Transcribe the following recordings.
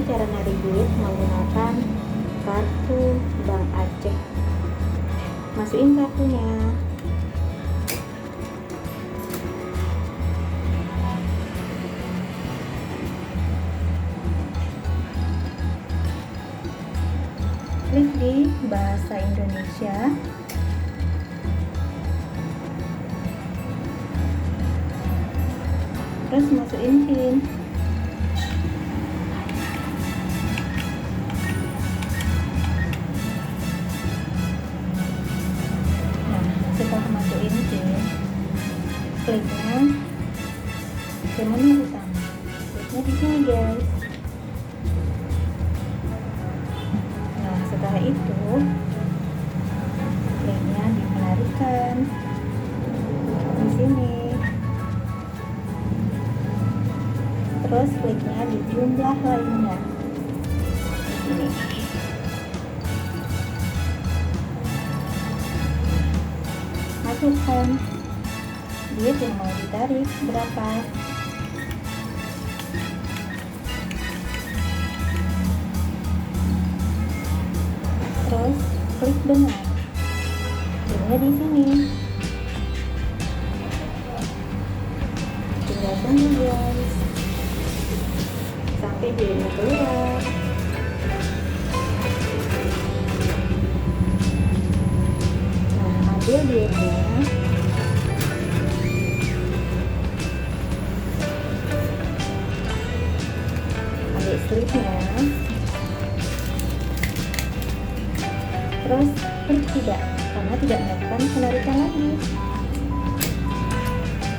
cara narik duit menggunakan kartu Bank Aceh. Masukin kartunya. Klik di bahasa Indonesia. Terus masukin PIN. Setelah masukin PIN, kliknya ke menu utama. Kliknya di sini, guys. Nah, setelah itu kliknya di penarikan di sini. Terus kliknya di jumlah lainnya di sini. Masukkan duit yang mau ditarik berapa. Terus klik benar. Pinnya di sini. Tinggal tunggu, guys, sampai duitnya keluar. Nah, ambil duitnya. Ambil slipnya. Terus klik tidak, karena tidak melakukan penarikan lagi.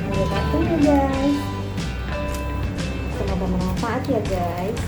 Ambil kartunya, guys. Semoga bermanfaat ya, guys.